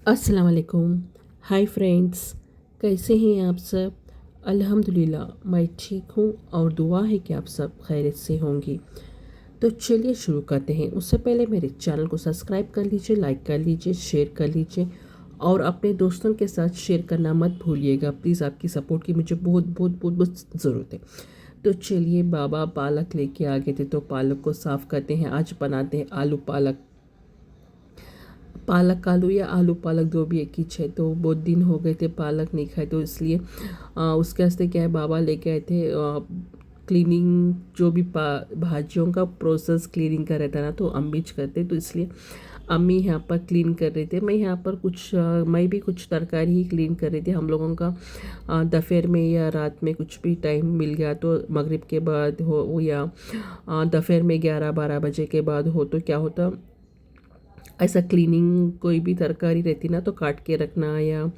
अस्सलाम वालेकुम। Hi friends, कैसे हैं आप सब? अल्हम्दुलिल्लाह मैं ठीक हूँ और दुआ है कि आप सब खैरियत से होंगी। तो चलिए शुरू करते हैं। उससे पहले मेरे चैनल को सब्सक्राइब कर लीजिए, लाइक कर लीजिए, शेयर कर लीजिए और अपने दोस्तों के साथ शेयर करना मत भूलिएगा। प्लीज़ आपकी सपोर्ट की मुझे बहुत बहुत बहुत बहुत ज़रूरत है। तो चलिए, बाबा पालक लेके आ गए थे तो पालक को साफ़ करते हैं। आज बनाते हैं आलू पालक। पालक आलू या आलू पालक दो भी एक ही है। तो बहुत दिन हो गए थे पालक नहीं खाए, तो इसलिए उसके वास्ते क्या है, बाबा लेके आए थे क्लीनिंग। जो भी भाजियों का प्रोसेस क्लीनिंग का रहता है ना, तो अम्मीज करते, तो इसलिए अम्मी यहाँ पर क्लीन कर रहे थे। मैं यहाँ पर मैं भी कुछ तरकारी ही क्लीन कर रही थी। हम लोगों का दोपहर में या रात में कुछ भी टाइम मिल गया तो मगरिब के बाद हो या दोपहर में 11-12 बजे के बाद हो, तो क्या होता, ऐसा क्लीनिंग कोई भी तरकारी रहती ना तो काट के रखना या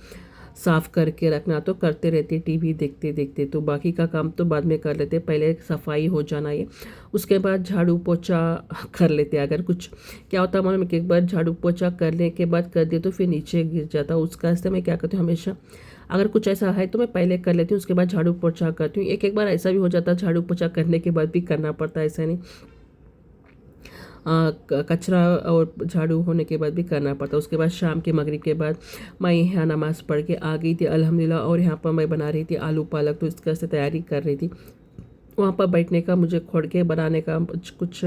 साफ़ करके रखना तो करते रहते टीवी देखते देखते। तो बाकी का काम तो बाद में कर लेते, पहले सफाई हो जाना ये, उसके बाद झाड़ू पोछा कर लेते। अगर कुछ क्या होता मालूम है कि एक बार झाड़ू पोछा करने के बाद कर दिए तो फिर नीचे गिर जाता। उसका इससे मैं क्या करती हूँ हमेशा, अगर कुछ ऐसा है तो मैं पहले कर लेती हूँ, उसके बाद झाड़ू पोछा करती हूँ। एक एक बार ऐसा भी हो जाता है झाड़ू पोछा करने के बाद भी करना पड़ता है, ऐसा नहीं कचरा और झाड़ू होने के बाद भी करना पड़ता। उसके बाद शाम के मगरिब के बाद मैं यहाँ नमाज़ पढ़ के आ गई थी अल्हम्दुलिल्लाह। और यहाँ पर मैं बना रही थी आलू पालक, तो इसका से तैयारी कर रही थी। वहाँ पर बैठने का मुझे खोड़ के बनाने का कुछ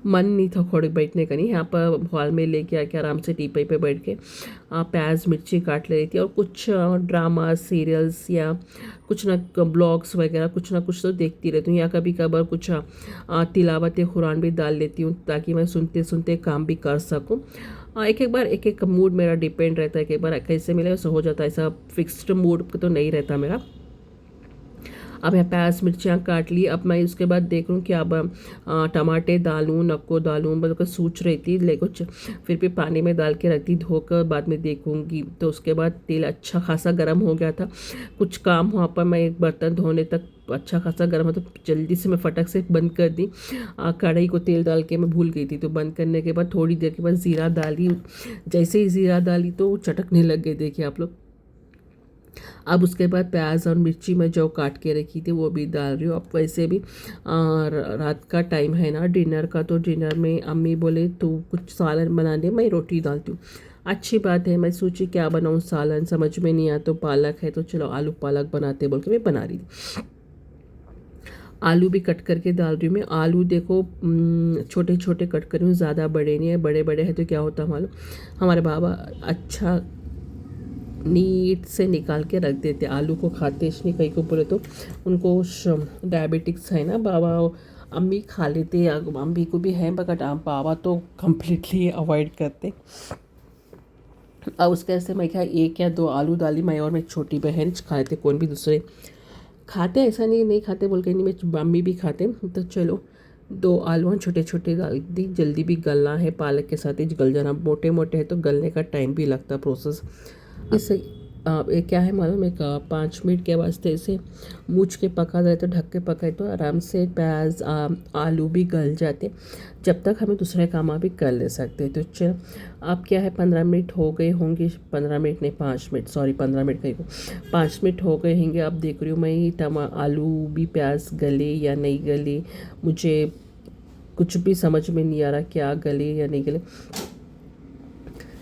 मन नहीं था, खोड़ बैठने का नहीं। यहाँ पर हॉल में लेके आके आराम से टीपई पे बैठ के प्याज मिर्ची काट ले रही थी और कुछ ड्रामा सीरियल्स या कुछ ना ब्लॉग्स वगैरह कुछ ना कुछ तो देखती रहती हूँ, या कभी कभार कुछ तिलावत कुरान भी डाल लेती हूँ ताकि मैं सुनते सुनते काम भी कर सकूँ। एक एक बार एक एक मूड मेरा डिपेंड रहता है, एक एक बार कैसे मिले वैसे हो जाता है, ऐसा फिक्स्ड मूड तो नहीं रहता मेरा। अब मैं प्याज मिर्चियाँ काट ली। अब मैं उसके बाद देख रहा हूँ कि अब टमाटे डालूँ नको डालूँ, मतलब सोच रही थी ले कुछ, फिर भी पानी में डाल के रख दी धोकर, बाद में देखूँगी। तो उसके बाद तेल अच्छा खासा गर्म हो गया था। कुछ काम हुआ पर मैं एक बर्तन धोने तक अच्छा खासा गर्म हो, तो जल्दी से मैं फटक से बंद कर दी। कढ़ाई को तेल डाल के मैं भूल गई थी, तो बंद करने के बाद थोड़ी देर के बाद ज़ीरा डाली। जैसे ही ज़ीरा डाली तो चटकने लग गए, देखिए आप लोग। अब उसके बाद प्याज और मिर्ची मैं जो काट के रखी थी वो भी डाल रही हूँ। अब वैसे भी रात का टाइम है ना डिनर का, तो डिनर में अम्मी बोले तो कुछ सालन बना दे, मैं रोटी डालती हूँ। अच्छी बात है, मैं सोची क्या बनाऊँ, सालन समझ में नहीं आया, तो पालक है तो चलो आलू पालक बनाते बोल के मैं बना रही थी। आलू भी कट करके डाल रही हूँ मैं। आलू देखो छोटे छोटे कट कर रही हूँ, ज़्यादा बड़े नहीं है। बड़े बड़े हैं तो क्या होता मालूम, हमारे बाबा अच्छा नीट से निकाल के रख देते। आलू को खाते नहीं, कहीं को बोले तो उनको डायबिटिक्स है ना बाबा। अम्मी खा लेते, अम्मी को भी है, बट बाबा तो कम्प्लीटली अवॉइड करते। अब उसके ऐसे मैं क्या एक या दो आलू डाली, मैं और मेरी छोटी बहन खा लेते, कौन भी दूसरे खाते ऐसा नहीं नहीं खाते बोल के नहीं, मेरी मम्मी भी खाते। तो चलो दो आलू छोटे छोटे डाल दी, जल्दी भी गलना है, पालक के साथ ही गल जाना। मोटे मोटे है तो गलने का टाइम भी लगता प्रोसेस। इससे ये क्या है मालूम, एक 5 मिनट के वास्ते इसे मूछ के पका दे तो ढक के पकाए तो आराम से प्याज आलू भी गल जाते। जब तक हमें दूसरे काम भी कर ले सकते। तो चल अब क्या है, 15 मिनट हो गए होंगे, 15 मिनट नहीं 5 मिनट, सॉरी 15 मिनट कहीं को 5 मिनट हो गए होंगे। अब देख रही हूँ मैं आलू भी प्याज गले या नहीं गले, मुझे कुछ भी समझ में नहीं आ रहा क्या गले या नहीं गले।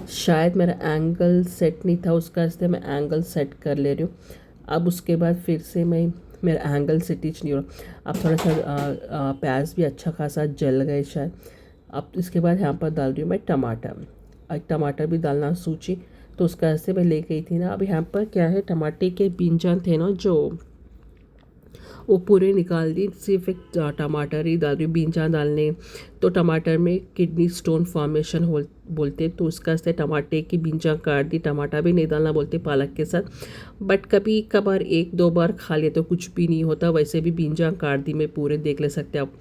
शायद मेरा एंगल सेट नहीं था उसका, इसलिए मैं एंगल सेट कर ले रही हूँ। अब उसके बाद फिर से मैं मेरा एंगल सेटिच नहीं हो रहा। अब थोड़ा सा प्याज भी अच्छा खासा जल गए शायद। अब इसके बाद यहाँ पर डाल रही हूँ मैं टमाटर। टमाटर भी डालना सूची, तो उसका ऐसे मैं ले गई थी ना। अब यहाँ पर क्या है, टमाटे के बीजान थे ना जो, वो पूरे निकाल दी, सिर्फ एक टमाटर ही डाल रही हूँ। बीजा डालने तो टमाटर में किडनी स्टोन फॉर्मेशन हो बोलते, तो उसका से टमाटे की बीजा काट दी। टमाटर भी नहीं डालना बोलते पालक के साथ, बट कभी कभार एक दो बार खा लिया तो कुछ भी नहीं होता। वैसे भी बीजा काट दी मैं पूरे, देख ले सकते आप।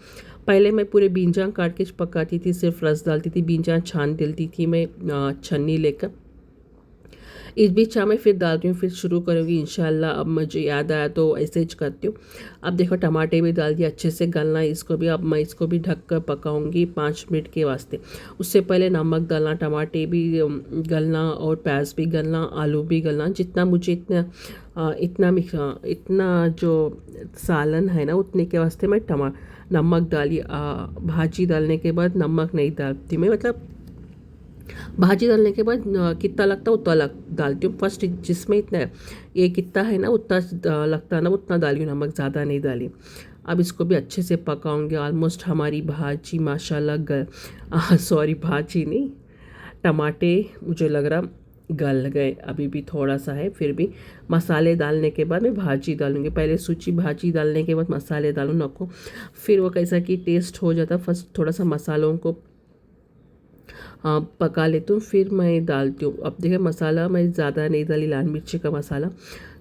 पहले मैं पूरे बीजा काट के पकाती थी, सिर्फ रस डालती थी, बीजा छान डालती थी मैं छन्नी लेकर। इस बीच मैं फिर डालती हूँ, फिर शुरू करूँगी इंशाल्लाह। अब मुझे याद आया तो ऐसे ही करती हूँ। अब देखो टमाटे भी डाल दिए, अच्छे से गलना है इसको भी। अब मैं इसको भी ढक कर पकाऊंगी 5 मिनट के वास्ते। उससे पहले नमक डालना, टमाटे भी गलना और प्याज भी गलना, आलू भी गलना। जितना मुझे इतना जो सालन है ना उतने के वास्ते मैं नमक डाली। भाजी डालने के बाद नमक नहीं डालती मैं, मतलब भाजी डालने के बाद कितना लगता है उतना डालती हूँ। फर्स्ट जिसमें इतना ये कितना है ना उतना लगता है ना उतना डाली हूँ, नमक ज़्यादा नहीं डाली। अब इसको भी अच्छे से पकाऊंगी। ऑलमोस्ट हमारी भाजी माशाल्लाह सॉरी भाजी नहीं, टमाटे मुझे लग रहा गल गए, अभी भी थोड़ा सा है। फिर भी मसाले डालने के बाद मैं भाजी डालूंगी। पहले सूची भाजी डालने के बाद मसाले डालूँ नको, फिर वो कैसा कि टेस्ट हो जाता। फर्स्ट थोड़ा सा मसालों को पका लेती हूँ, फिर मैं डालती हूँ। अब देखिए मसाला मैं ज़्यादा नहीं डाली, लाल मिर्ची का मसाला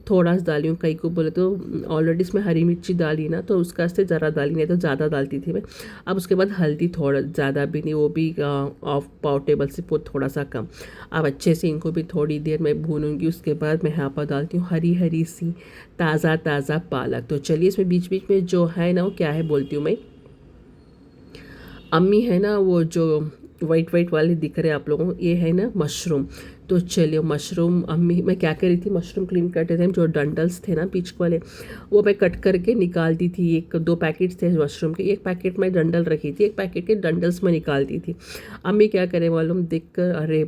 थोड़ा सा डाली हूँ। कई को बोले तो ऑलरेडी इसमें हरी मिर्ची डाली ना, तो उसका से ज़रा डाली, नहीं तो ज़्यादा डालती थी मैं। अब उसके बाद हल्दी थोड़ा ज़्यादा भी नहीं, वो भी ऑफ पाव टेबल से थोड़ा सा कम। अब अच्छे से इनको भी थोड़ी देर मैं भूनूंगी। उसके बाद मैं यहाँ पर डालती हूँ हरी हरी सी ताज़ा ताज़ा पालक। तो चलिए इसमें बीच बीच में जो है ना वो क्या है बोलती हूँ मैं, अम्मी है ना वो जो वाइट वाइट वाले दिख रहे हैं आप लोगों को, ये है ना मशरूम। तो चलिए मशरूम अम्मी, मैं क्या कर रही थी, मशरूम क्लीन करते थे जो डंडल्स थे ना पीछ वाले, वो मैं कट करके निकालती थी। 1-2 पैकेट थे मशरूम के, एक पैकेट में डंडल रखी थी, एक पैकेट के डंडल्स में निकालती थी। अम्मी क्या करे मालूम, देख कर अरे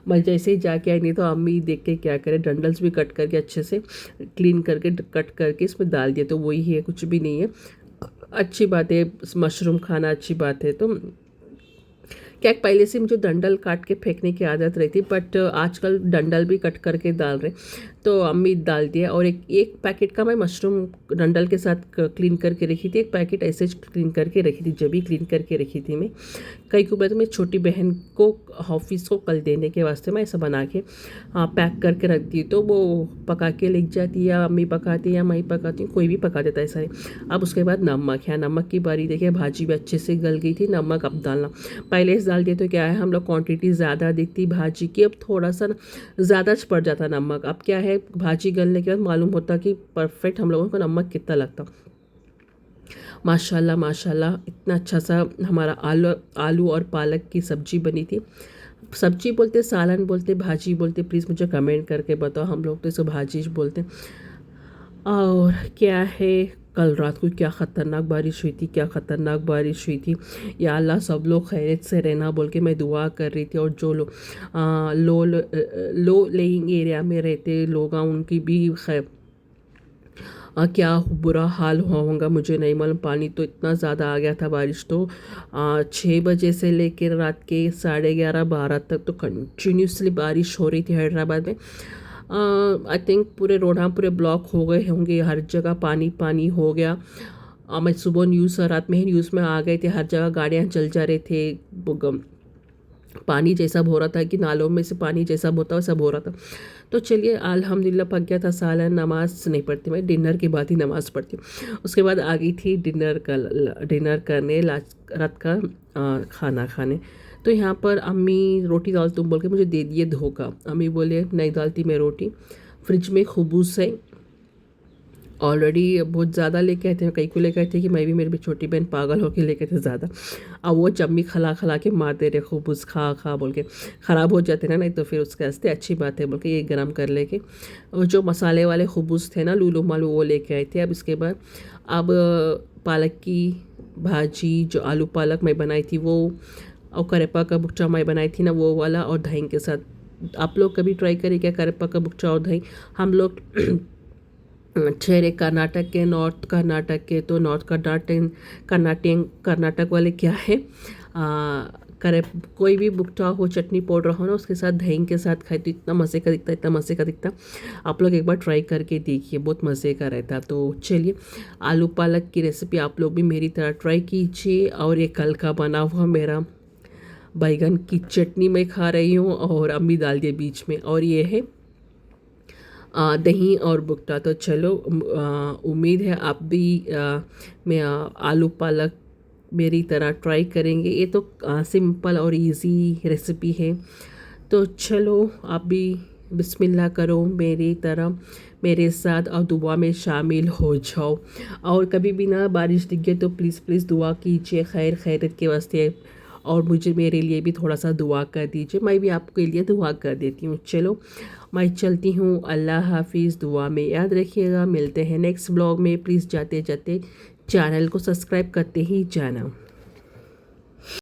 मैं जैसे ही जाके आई, नहीं तो अम्मी देख के क्या करे, डंडल्स भी कट करके अच्छे से क्लीन करके कट करके इसमें डाल दिया। तो वही है, कुछ भी नहीं है, अच्छी बात है, मशरूम खाना अच्छी बात है। तो क्या पहले से मुझे डंडल काट के फेंकने की आदत रहती, बट आजकल डंडल भी कट करके डाल रहे, तो अम्मी डाल दिया। और एक पैकेट का मैं मशरूम डंडल के साथ क्लीन करके रखी थी, एक पैकेट ऐसे क्लीन करके रखी थी, जब भी क्लीन करके रखी थी मैं। कई को बात मैं छोटी बहन को ऑफिस को कल देने के वास्ते मैं ऐसा बना के पैक करके रख दी, तो वो पका के ले जाती, या अम्मी पकाती या मैं पकाती हूँ, कोई भी पका देता है ऐसा नहीं। अब उसके बाद नमक है, नमक की बारी। देखिए भाजी भी अच्छे से गल गई थी, नमक अब डालना। पहले से डाल दिए तो क्या है, हम लोग क्वांटिटी ज़्यादा दिखती भाजी की, अब थोड़ा सा ज़्यादा पड़ जाता नमक। अब क्या है, भाजी गलने के बाद मालूम होता कि परफेक्ट हम लोगों को नमक कितना लगता। माशाल्लाह माशाल्लाह इतना अच्छा सा हमारा आलू और पालक की सब्जी बनी थी। सब्जी बोलते, सालन बोलते, भाजी बोलते, प्लीज़ मुझे कमेंट करके बताओ। हम लोग तो इसे भाजी बोलते हैं। और क्या है, कल रात को क्या ख़तरनाक बारिश हुई थी, क्या ख़तरनाक बारिश हुई थी। या अल्लाह सब लोग खैरियत से रहना बोल के मैं दुआ कर रही थी। और जो लोग लो लेइंग एरिया में रहते लोग उनकी भी खैर क्या बुरा हाल हुआ होगा मुझे नहीं मालूम। पानी तो इतना ज़्यादा आ गया था, बारिश तो 6 बजे से लेकर रात के 11:30-12 तक तो कंटिन्यूसली बारिश हो रही थी हैदराबाद में। आई थिंक पूरे रोड पूरे ब्लॉक हो गए होंगे, हर जगह पानी पानी हो गया। मैं सुबह न्यूज़, रात में ही न्यूज़ में आ गए थे, हर जगह गाड़ियाँ चल जा रहे थे। पानी जैसा हो रहा था कि नालों में से पानी जैसा होता वैसा हो रहा था। तो चलिए अल्हम्दुलिल्लाह पक गया था सालन। नमाज नहीं पढ़ती मैं, डिनर के बाद ही नमाज़ पढ़ती हूँ। उसके बाद आ गई थी डिनर करने, रात का खाना खाने। तो यहाँ पर अम्मी रोटी डाल तुम बोल के मुझे दे दिए धोखा। अम्मी बोले नहीं डालती मैं रोटी, फ्रिज में खबूस है ऑलरेडी बहुत ज़्यादा लेके आए थे। कई को लेके आए थे कि मैं भी, मेरी भी छोटी बहन पागल होके लेके थे ज़्यादा। अब वो चम्मी खला खला के मार दे रहे, खबूस खा खा बोल के, ख़राब हो जाते ना, नहीं तो फिर उसके वास्ते अच्छी बात है बोल के ये गरम कर लेके। और जो मसाले वाले खबूस थे ना लूलू मालू, वो लेके आए थे। अब इसके बाद अब पालक की भाजी, जो आलू पालक मैं बनाई थी वो, और करेपा का बुकचा मैं बनाई थी ना वो वाला, और दही के साथ। आप लोग कभी ट्राई करें क्या करेपा का बुकचा और दही। हम लोग ठहरे कर्नाटक के, नॉर्थ कर्नाटक के, तो नॉर्थ कर्नाटक वाले क्या है, करे कोई भी बुकटा हो, चटनी पाउडर हो ना, उसके साथ दही के साथ खाए तो इतना मज़े का दिखता, इतना मज़े का दिखता। आप लोग एक बार ट्राई करके देखिए, बहुत मज़े का रहता। तो चलिए आलू पालक की रेसिपी आप लोग भी मेरी तरह ट्राई कीजिए। और ये कल का बना हुआ मेरा बैगन की चटनी मैं खा रही हूँ, और अम्मी डाल दिए बीच में, और ये है दही और बुकटा। तो चलो उम्मीद है आप भी मैं आलू पालक मेरी तरह ट्राई करेंगे। ये तो सिंपल और इजी रेसिपी है। तो चलो आप भी बिस्मिल्लाह करो मेरी तरह मेरे साथ और दुआ में शामिल हो जाओ। और कभी भी ना बारिश दिख गई तो प्लीज़ प्लीज़ दुआ कीजिए खैर खैरियत के वास्ते, और मुझे मेरे लिए भी थोड़ा सा दुआ कर दीजिए, मैं भी आपके लिए दुआ कर देती हूँ। चलो मैं चलती हूँ, अल्लाह हाफिज़, दुआ में याद रखिएगा। मिलते हैं नेक्स्ट ब्लॉग में। प्लीज़ जाते जाते चैनल को सब्सक्राइब करते ही जाना।